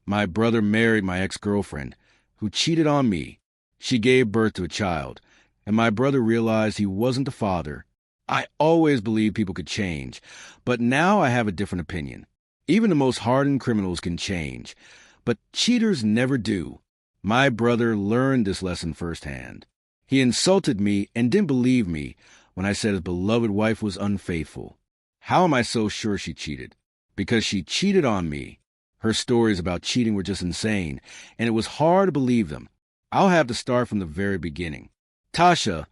My brother married my ex-girlfriend, who cheated on me. She gave birth to a child, and my brother realized he wasn't the father. I always believed people could change, but now I have a different opinion. Even the most hardened criminals can change, but cheaters never do. My brother learned this lesson firsthand. He insulted me and didn't believe me when I said his beloved wife was unfaithful. How am I so sure she cheated? Because she cheated on me. Her stories about cheating were just insane, and it was hard to believe them. I'll have to start from the very beginning. Tasha,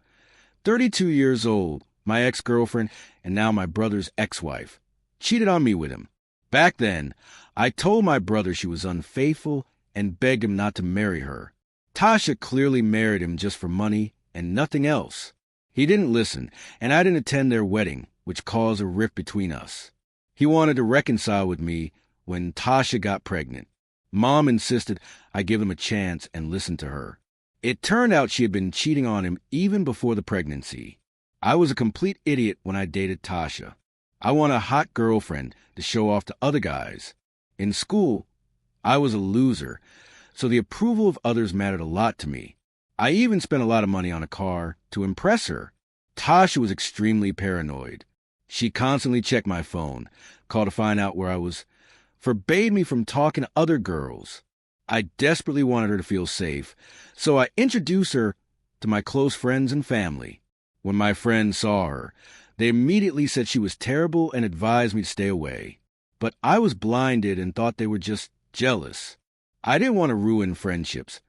32 years old, my ex-girlfriend, and now my brother's ex-wife, cheated on me with him. Back then, I told my brother she was unfaithful and begged him not to marry her. Tasha clearly married him just for money and nothing else. He didn't listen, and I didn't attend their wedding, which caused a rift between us. He wanted to reconcile with me when Tasha got pregnant. Mom insisted I give him a chance and listen to her. It turned out she had been cheating on him even before the pregnancy. I was a complete idiot when I dated Tasha. I wanted a hot girlfriend to show off to other guys. In school, I was a loser, so the approval of others mattered a lot to me. I even spent a lot of money on a car to impress her. Tasha was extremely paranoid. She constantly checked my phone, called to find out where I was, forbade me from talking to other girls. I desperately wanted her to feel safe, so I introduced her to my close friends and family. When my friends saw her, they immediately said she was terrible and advised me to stay away. But I was blinded and thought they were just jealous. I didn't want to ruin friendships,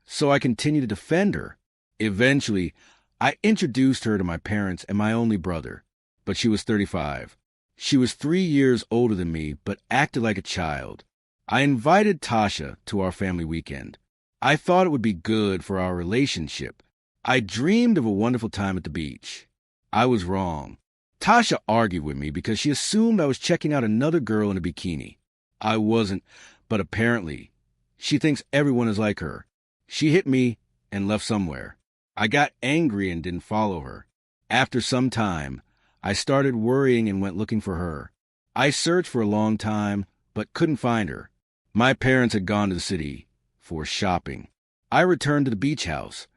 so I continued to defend her. Eventually, I introduced her to my parents and my only brother, but she was 35. She was 3 years older than me, but acted like a child. I invited Tasha to our family weekend. I thought it would be good for our relationship. I dreamed of a wonderful time at the beach. I was wrong. Tasha argued with me because she assumed I was checking out another girl in a bikini. I wasn't, but apparently, she thinks everyone is like her. She hit me and left somewhere. I got angry and didn't follow her. After some time, I started worrying and went looking for her. I searched for a long time, but couldn't find her. My parents had gone to the city for shopping. I returned to the beach house,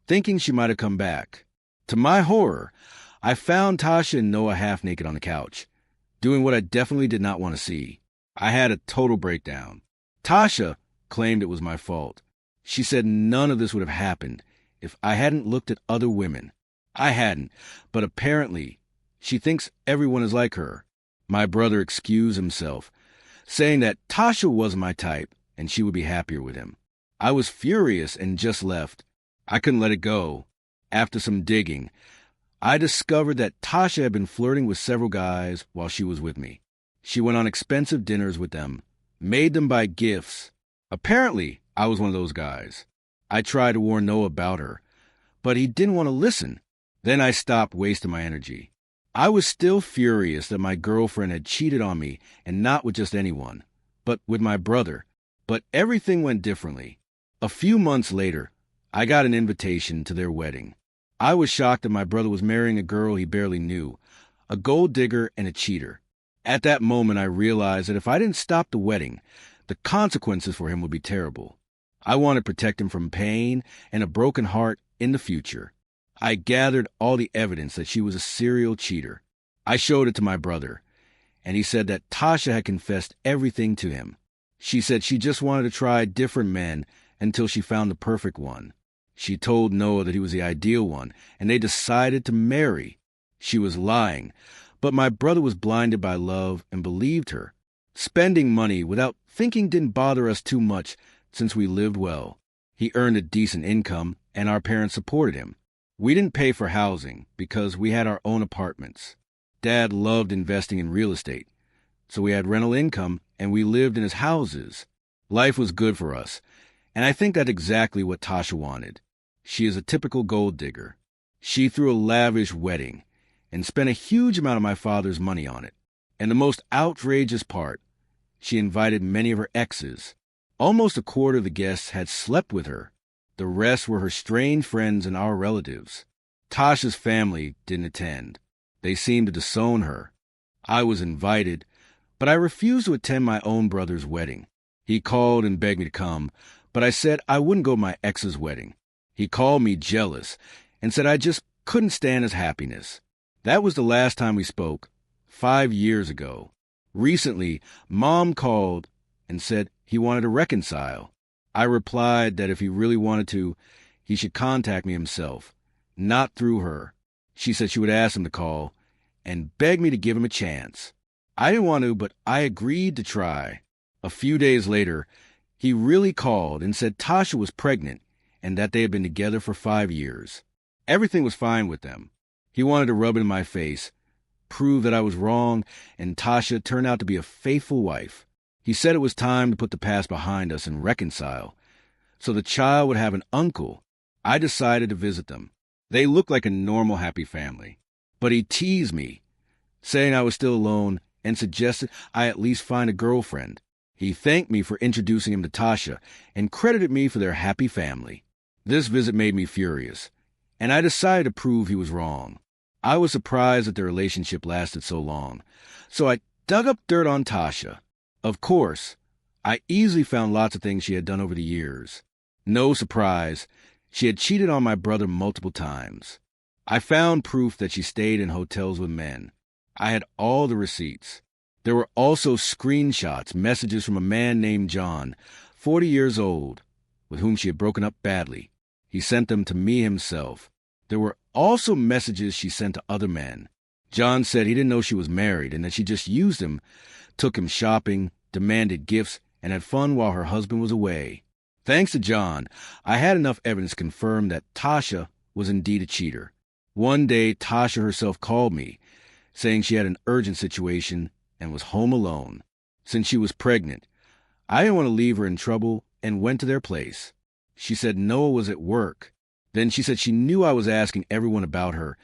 thinking she might have come back. To my horror, I found Tasha and Noah half naked on the couch, doing what I definitely did not want to see. I had a total breakdown. Tasha claimed it was my fault. She said none of this would have happened if I hadn't looked at other women. I hadn't, but apparently she thinks everyone is like her. My brother excused himself, saying that Tasha wasn't my type and she would be happier with him. I was furious and just left. I couldn't let it go. After some digging, I discovered that Tasha had been flirting with several guys while she was with me. She went on expensive dinners with them, made them buy gifts. Apparently, I was one of those guys. I tried to warn Noah about her, but he didn't want to listen. Then I stopped wasting my energy. I was still furious that my girlfriend had cheated on me, and not with just anyone, but with my brother. But everything went differently. A few months later, I got an invitation to their wedding. I was shocked that my brother was marrying a girl he barely knew, a gold digger and a cheater. At that moment, I realized that if I didn't stop the wedding, the consequences for him would be terrible. I wanted to protect him from pain and a broken heart in the future. I gathered all the evidence that she was a serial cheater. I showed it to my brother, and he said that Tasha had confessed everything to him. She said she just wanted to try different men until she found the perfect one. She told Noah that he was the ideal one, and they decided to marry. She was lying, but my brother was blinded by love and believed her. Spending money without thinking didn't bother us too much since we lived well. He earned a decent income, and our parents supported him. We didn't pay for housing because we had our own apartments. Dad loved investing in real estate, so we had rental income and we lived in his houses. Life was good for us, and I think that's exactly what Tasha wanted. She is a typical gold digger. She threw a lavish wedding and spent a huge amount of my father's money on it. And the most outrageous part, she invited many of her exes. Almost a quarter of the guests had slept with her. The rest were her strange friends and our relatives. Tasha's family didn't attend. They seemed to disown her. I was invited, but I refused to attend my own brother's wedding. He called and begged me to come, but I said I wouldn't go to my ex's wedding. He called me jealous and said I just couldn't stand his happiness. That was the last time we spoke, 5 years ago. Recently, Mom called and said he wanted to reconcile. I replied that if he really wanted to, he should contact me himself, not through her. She said she would ask him to call and begged me to give him a chance. I didn't want to, but I agreed to try. A few days later, he really called and said Tasha was pregnant and that they had been together for 5 years. Everything was fine with them. He wanted to rub it in my face, prove that I was wrong, and Tasha turned out to be a faithful wife. He said it was time to put the past behind us and reconcile, so the child would have an uncle. I decided to visit them. They looked like a normal, happy family. But he teased me, saying I was still alone, and suggested I at least find a girlfriend. He thanked me for introducing him to Tasha and credited me for their happy family. This visit made me furious, and I decided to prove he was wrong. I was surprised that their relationship lasted so long, so I dug up dirt on Tasha. Of course, I easily found lots of things she had done over the years. No surprise, she had cheated on my brother multiple times. I found proof that she stayed in hotels with men. I had all the receipts. There were also screenshots, messages from a man named John, 40 years old, with whom she had broken up badly. He sent them to me himself. There were also messages she sent to other men. John said he didn't know she was married and that she just used him, took him shopping, demanded gifts, and had fun while her husband was away. Thanks to John, I had enough evidence to confirm that Tasha was indeed a cheater. One day, Tasha herself called me, saying she had an urgent situation and was home alone. Since she was pregnant, I didn't want to leave her in trouble and went to their place. She said Noah was at work. Then she said she knew I was asking everyone about her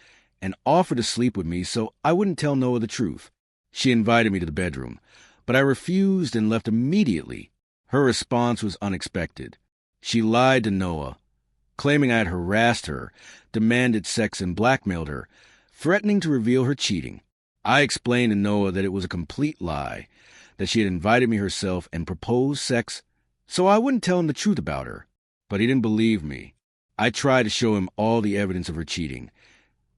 and offered to sleep with me so I wouldn't tell Noah the truth. She invited me to the bedroom, but I refused and left immediately. Her response was unexpected. She lied to Noah, claiming I had harassed her, demanded sex, and blackmailed her, threatening to reveal her cheating. I explained to Noah that it was a complete lie, that she had invited me herself and proposed sex so I wouldn't tell him the truth about her. But he didn't believe me. I tried to show him all the evidence of her cheating,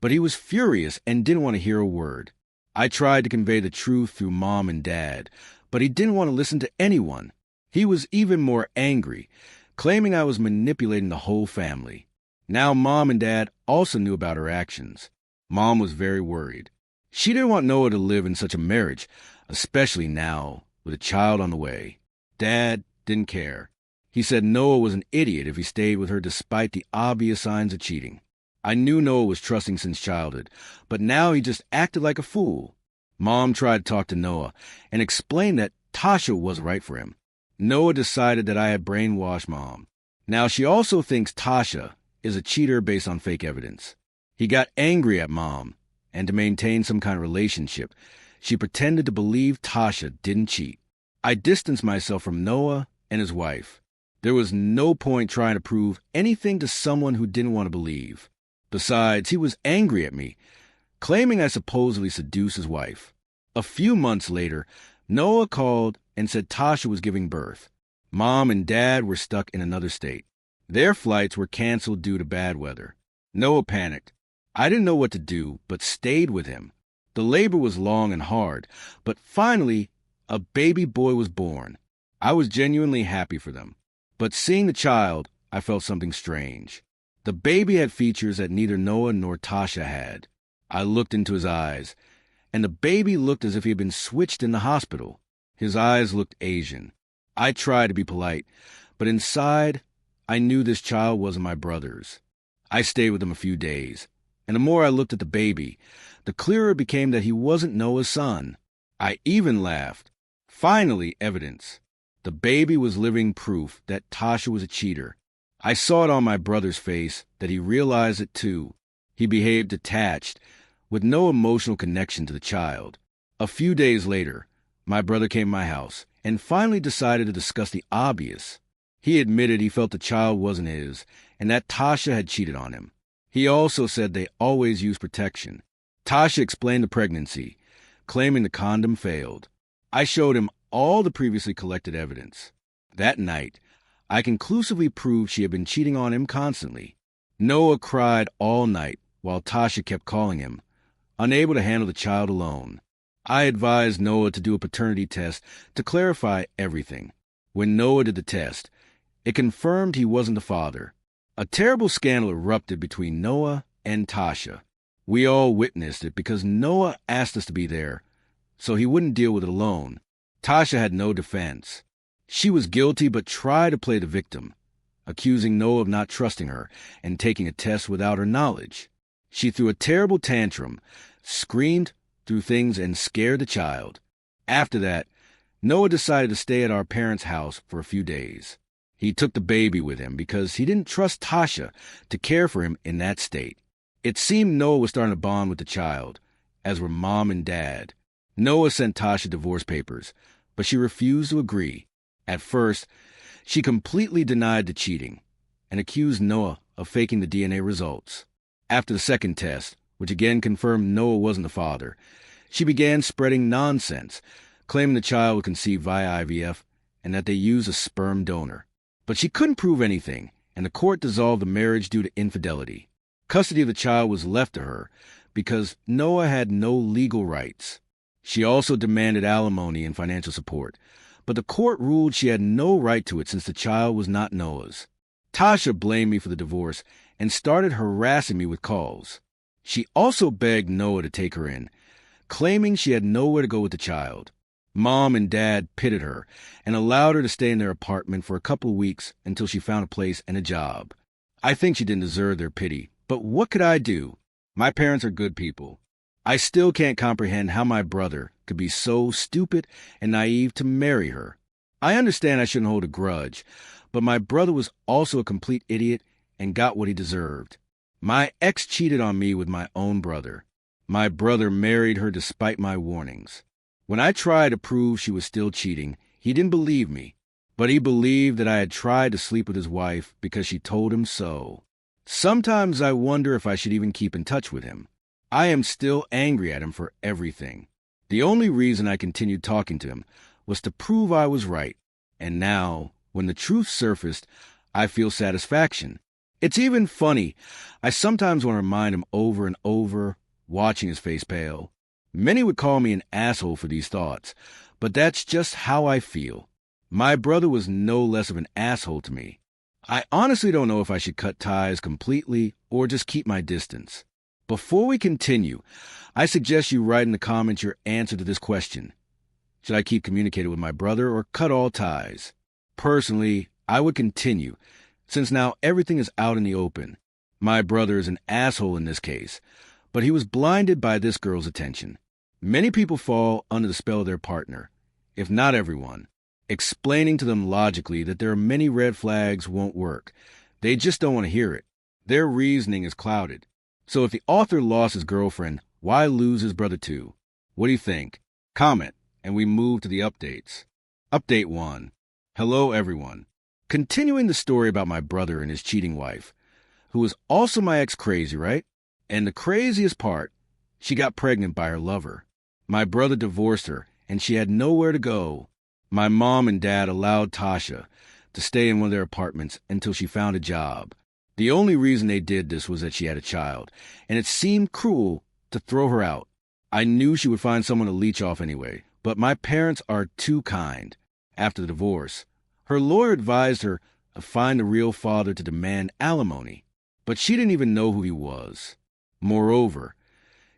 but he was furious and didn't want to hear a word. I tried to convey the truth through Mom and Dad, but he didn't want to listen to anyone. He was even more angry, claiming I was manipulating the whole family. Now Mom and Dad also knew about her actions. Mom was very worried. She didn't want Noah to live in such a marriage, especially now, with a child on the way. Dad didn't care. He said Noah was an idiot if he stayed with her despite the obvious signs of cheating. I knew Noah was trusting since childhood, but now he just acted like a fool. Mom tried to talk to Noah and explained that Tasha was right for him. Noah decided that I had brainwashed Mom. Now she also thinks Tasha is a cheater based on fake evidence. He got angry at Mom, and to maintain some kind of relationship, she pretended to believe Tasha didn't cheat. I distanced myself from Noah and his wife. There was no point trying to prove anything to someone who didn't want to believe. Besides, he was angry at me, claiming I supposedly seduced his wife. A few months later, Noah called and said Tasha was giving birth. Mom and Dad were stuck in another state. Their flights were canceled due to bad weather. Noah panicked. I didn't know what to do, but stayed with him. The labor was long and hard, but finally, a baby boy was born. I was genuinely happy for them. But seeing the child, I felt something strange. The baby had features that neither Noah nor Tasha had. I looked into his eyes, and the baby looked as if he had been switched in the hospital. His eyes looked Asian. I tried to be polite, but inside, I knew this child wasn't my brother's. I stayed with him a few days, and the more I looked at the baby, the clearer it became that he wasn't Noah's son. I even laughed. Finally, evidence. The baby was living proof that Tasha was a cheater. I saw it on my brother's face that he realized it too. He behaved detached, with no emotional connection to the child. A few days later, my brother came to my house and finally decided to discuss the obvious. He admitted he felt the child wasn't his and that Tasha had cheated on him. He also said they always used protection. Tasha explained the pregnancy, claiming the condom failed. I showed him all the previously collected evidence. That night, I conclusively proved she had been cheating on him constantly. Noah cried all night while Tasha kept calling him, unable to handle the child alone. I advised Noah to do a paternity test to clarify everything. When Noah did the test, it confirmed he wasn't the father. A terrible scandal erupted between Noah and Tasha. We all witnessed it because Noah asked us to be there, so he wouldn't deal with it alone. Tasha had no defense. She was guilty but tried to play the victim, accusing Noah of not trusting her and taking a test without her knowledge. She threw a terrible tantrum, screamed, threw things, and scared the child. After that, Noah decided to stay at our parents' house for a few days. He took the baby with him because he didn't trust Tasha to care for him in that state. It seemed Noah was starting to bond with the child, as were Mom and Dad. Noah sent Tasha divorce papers, but she refused to agree. At first, she completely denied the cheating and accused Noah of faking the DNA results. After the second test, which again confirmed Noah wasn't the father, she began spreading nonsense, claiming the child was conceived via IVF and that they used a sperm donor. But she couldn't prove anything, and the court dissolved the marriage due to infidelity. Custody of the child was left to her because Noah had no legal rights. She also demanded alimony and financial support, but the court ruled she had no right to it since the child was not Noah's. Tasha blamed me for the divorce and started harassing me with calls. She also begged Noah to take her in, claiming she had nowhere to go with the child. Mom and Dad pitied her and allowed her to stay in their apartment for a couple of weeks until she found a place and a job. I think she didn't deserve their pity, but what could I do? My parents are good people. I still can't comprehend how my brother could be so stupid and naive to marry her. I understand I shouldn't hold a grudge, but my brother was also a complete idiot and got what he deserved. My ex cheated on me with my own brother. My brother married her despite my warnings. When I tried to prove she was still cheating, he didn't believe me, but he believed that I had tried to sleep with his wife because she told him so. Sometimes I wonder if I should even keep in touch with him. I am still angry at him for everything. The only reason I continued talking to him was to prove I was right, and now, when the truth surfaced, I feel satisfaction. It's even funny. I sometimes want to remind him over and over, watching his face pale. Many would call me an asshole for these thoughts, but that's just how I feel. My brother was no less of an asshole to me. I honestly don't know if I should cut ties completely or just keep my distance. Before we continue, I suggest you write in the comments your answer to this question. Should I keep communicating with my brother or cut all ties? Personally, I would continue, since now everything is out in the open. My brother is an asshole in this case, but he was blinded by this girl's attention. Many people fall under the spell of their partner, if not everyone. Explaining to them logically that there are many red flags won't work. They just don't want to hear it. Their reasoning is clouded. So if the author lost his girlfriend, why lose his brother too? What do you think? Comment, and we move to the updates. Update 1. Hello, everyone. Continuing the story about my brother and his cheating wife, who was also my ex crazy, right? And the craziest part, she got pregnant by her lover. My brother divorced her, and she had nowhere to go. My mom and dad allowed Tasha to stay in one of their apartments until she found a job. The only reason they did this was that she had a child, and it seemed cruel to throw her out. I knew she would find someone to leech off anyway, but my parents are too kind. After the divorce, her lawyer advised her to find the real father to demand alimony, but she didn't even know who he was. Moreover,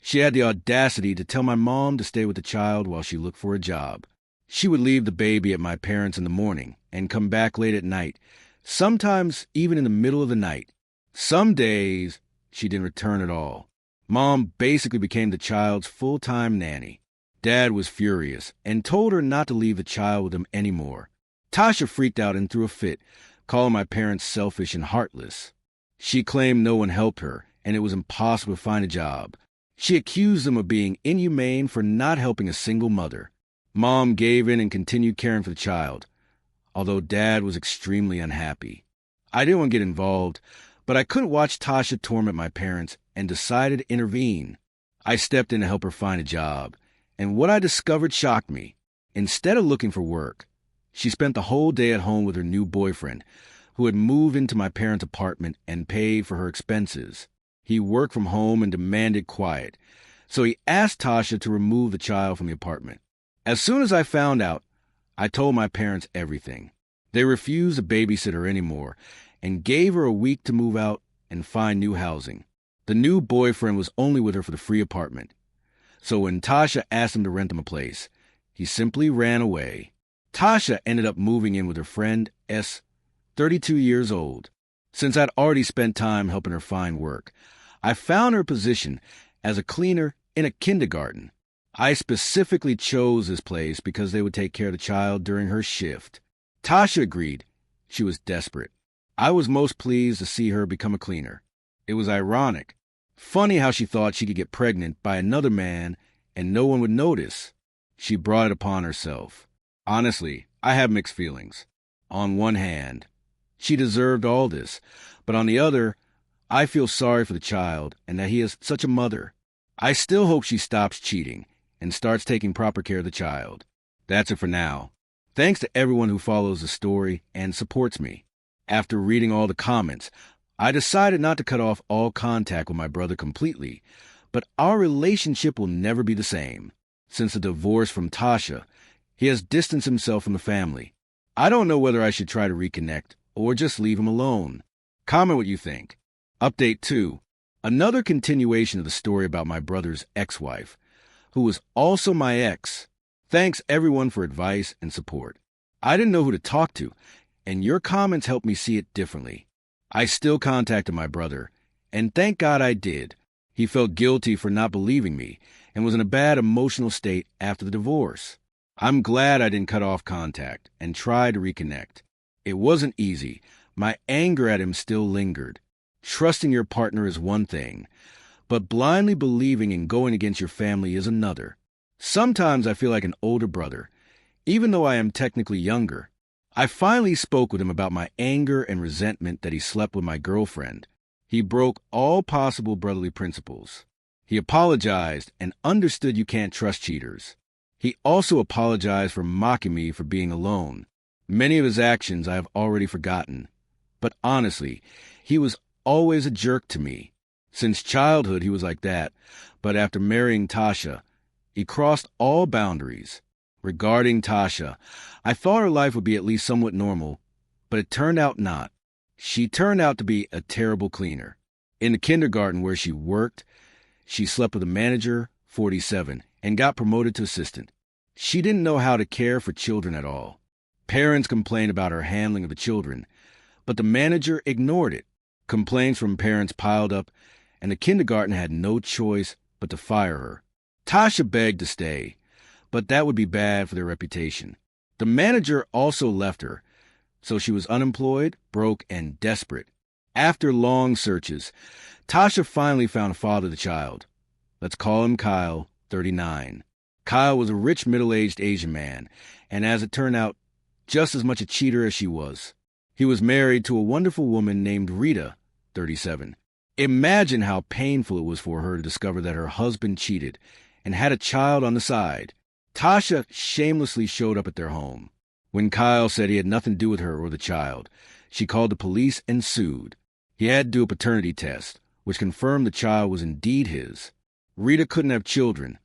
she had the audacity to tell my mom to stay with the child while she looked for a job. She would leave the baby at my parents' in the morning and come back late at night, sometimes even in the middle of the night. Some days, she didn't return at all. Mom basically became the child's full-time nanny. Dad was furious and told her not to leave the child with him anymore. Tasha freaked out and threw a fit, calling my parents selfish and heartless. She claimed no one helped her, and it was impossible to find a job. She accused them of being inhumane for not helping a single mother. Mom gave in and continued caring for the child, although Dad was extremely unhappy. I didn't want to get involved, but I couldn't watch Tasha torment my parents and decided to intervene. I stepped in to help her find a job, and what I discovered shocked me. Instead of looking for work, She spent the whole day at home with her new boyfriend, who had moved into my parents' apartment and paid for her expenses. He worked from home and demanded quiet, so he asked Tasha to remove the child from the apartment. As soon as I found out, I told my parents everything. They refused to babysit her anymore and gave her a week to move out and find new housing. The new boyfriend was only with her for the free apartment. So when Tasha asked him to rent him a place, he simply ran away. Tasha ended up moving in with her friend S, 32 years old. Since I'd already spent time helping her find work, I found her position as a cleaner in a kindergarten. I specifically chose this place because they would take care of the child during her shift. Tasha agreed. She was desperate. I was most pleased to see her become a cleaner. It was ironic. Funny how she thought she could get pregnant by another man and no one would notice. She brought it upon herself. Honestly, I have mixed feelings. On one hand, she deserved all this, but on the other, I feel sorry for the child and that he has such a mother. I still hope she stops cheating and starts taking proper care of the child. That's it for now. Thanks to everyone who follows the story and supports me. After reading all the comments, I decided not to cut off all contact with my brother completely, but our relationship will never be the same. Since the divorce from Tasha, he has distanced himself from the family. I don't know whether I should try to reconnect or just leave him alone. Comment what you think. Update 2. Another continuation of the story about my brother's ex-wife, who was also my ex. Thanks everyone for advice and support. I didn't know who to talk to, and your comments helped me see it differently. I still contacted my brother, and thank God I did. He felt guilty for not believing me and was in a bad emotional state after the divorce. I'm glad I didn't cut off contact and try to reconnect. It wasn't easy. My anger at him still lingered. Trusting your partner is one thing, but blindly believing and going against your family is another. Sometimes I feel like an older brother, even though I am technically younger. I finally spoke with him about my anger and resentment that he slept with my girlfriend. He broke all possible brotherly principles. He apologized and understood you can't trust cheaters. He also apologized for mocking me for being alone. Many of his actions I have already forgotten. But honestly, he was always a jerk to me. Since childhood he was like that, but after marrying Tasha, he crossed all boundaries. Regarding Tasha, I thought her life would be at least somewhat normal, but it turned out not. She turned out to be a terrible cleaner. In the kindergarten where she worked, she slept with a manager, 47, and got promoted to assistant. She didn't know how to care for children at all. Parents complained about her handling of the children, but the manager ignored it. Complaints from parents piled up, and the kindergarten had no choice but to fire her. Tasha begged to stay, but that would be bad for their reputation. The manager also left her, so she was unemployed, broke, and desperate. After long searches, Tasha finally found a father of the child. Let's call him Kyle, 39. Kyle was a rich middle-aged Asian man, and as it turned out, just as much a cheater as she was. He was married to a wonderful woman named Rita, 37. Imagine how painful it was for her to discover that her husband cheated and had a child on the side. Tasha shamelessly showed up at their home. When Kyle said he had nothing to do with her or the child, she called the police and sued. He had to do a paternity test, which confirmed the child was indeed his. Rita couldn't have children,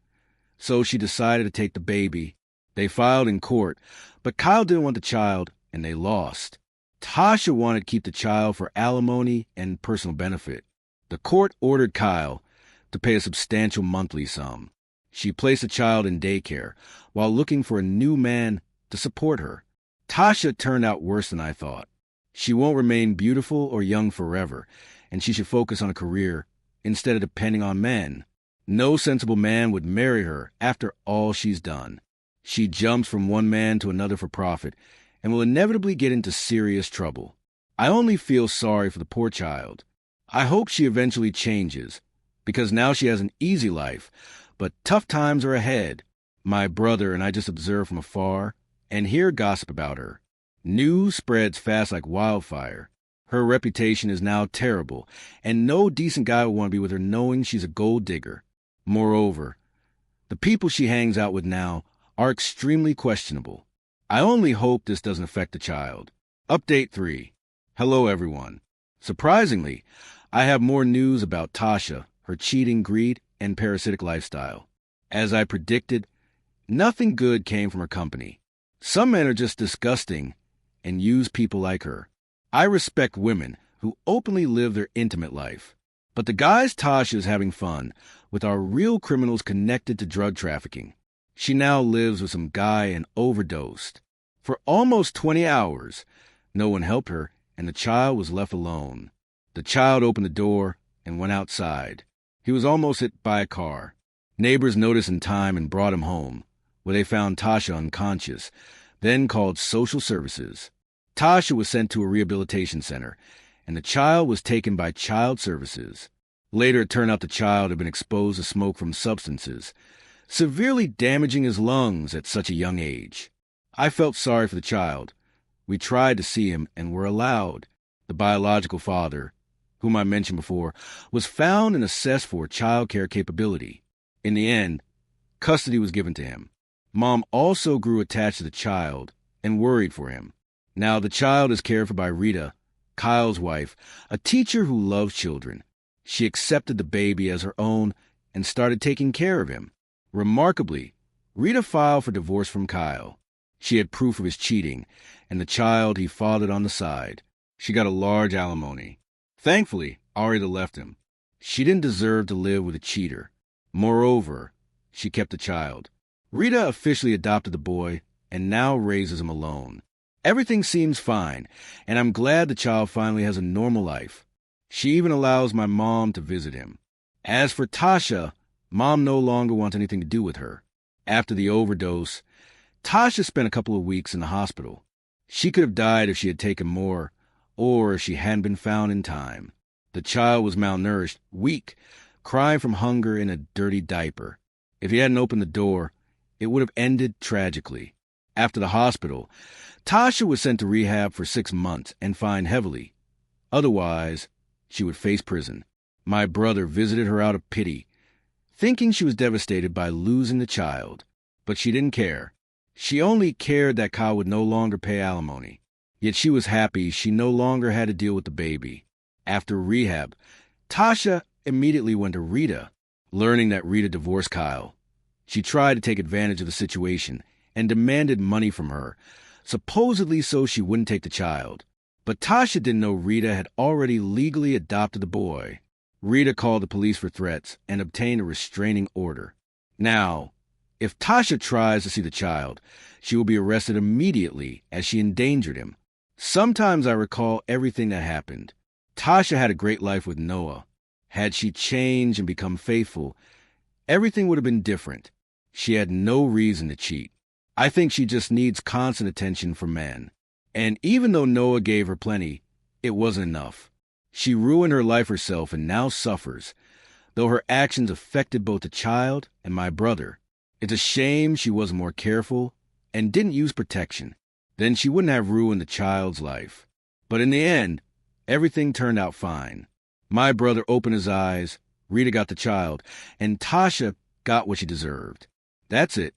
so she decided to take the baby. They filed in court, but Kyle didn't want the child, and they lost. Tasha wanted to keep the child for alimony and personal benefit. The court ordered Kyle to pay a substantial monthly sum. She placed the child in daycare while looking for a new man to support her. Tasha turned out worse than I thought. She won't remain beautiful or young forever, and she should focus on a career instead of depending on men. No sensible man would marry her after all she's done. She jumps from one man to another for profit and will inevitably get into serious trouble. I only feel sorry for the poor child. I hope she eventually changes, because now she has an easy life, but tough times are ahead. My brother and I just observe from afar and hear gossip about her. News spreads fast like wildfire. Her reputation is now terrible, and no decent guy will want to be with her knowing she's a gold digger. Moreover, the people she hangs out with now are extremely questionable. I only hope this doesn't affect the child. Update 3. Hello, everyone. Surprisingly, I have more news about Tasha, her cheating, greed, and parasitic lifestyle. As I predicted, nothing good came from her company. Some men are just disgusting and use people like her. I respect women who openly live their intimate life. But the guys Tasha is having fun with are real criminals connected to drug trafficking. She now lives with some guy and overdosed. For almost 20 hours, no one helped her, and the child was left alone. The child opened the door and went outside. He was almost hit by a car. Neighbors noticed in time and brought him home, where they found Tasha unconscious, then called social services. Tasha was sent to a rehabilitation center, and the child was taken by child services. Later, it turned out the child had been exposed to smoke from substances, severely damaging his lungs at such a young age. I felt sorry for the child. We tried to see him and were allowed. The biological father, whom I mentioned before, was found and assessed for child care capability. In the end, custody was given to him. Mom also grew attached to the child and worried for him. Now the child is cared for by Rita, Kyle's wife, a teacher who loves children. She accepted the baby as her own and started taking care of him. Remarkably, Rita filed for divorce from Kyle. She had proof of his cheating, and the child he fathered on the side. She got a large alimony. Thankfully, Arita left him. She didn't deserve to live with a cheater. Moreover, she kept the child. Rita officially adopted the boy and now raises him alone. Everything seems fine, and I'm glad the child finally has a normal life. She even allows my mom to visit him. As for Tasha, Mom no longer wants anything to do with her. After the overdose, Tasha spent a couple of weeks in the hospital. She could have died if she had taken more, or if she hadn't been found in time. The child was malnourished, weak, crying from hunger in a dirty diaper. If he hadn't opened the door, it would have ended tragically. After the hospital, Tasha was sent to rehab for 6 months and fined heavily. Otherwise, she would face prison. My brother visited her out of pity, thinking she was devastated by losing the child. But she didn't care. She only cared that Kyle would no longer pay alimony. Yet she was happy she no longer had to deal with the baby. After rehab, Tasha immediately went to Rita, learning that Rita divorced Kyle. She tried to take advantage of the situation and demanded money from her, supposedly so she wouldn't take the child. But Tasha didn't know Rita had already legally adopted the boy. Rita called the police for threats and obtained a restraining order. Now, if Tasha tries to see the child, she will be arrested immediately as she endangered him. Sometimes I recall everything that happened. Tasha had a great life with Noah. Had she changed and become faithful, everything would have been different. She had no reason to cheat. I think she just needs constant attention from men. And even though Noah gave her plenty, it wasn't enough. She ruined her life herself and now suffers, though her actions affected both the child and my brother. It's a shame she wasn't more careful and didn't use protection. Then she wouldn't have ruined the child's life. But in the end, everything turned out fine. My brother opened his eyes, Rita got the child, and Tasha got what she deserved. That's it.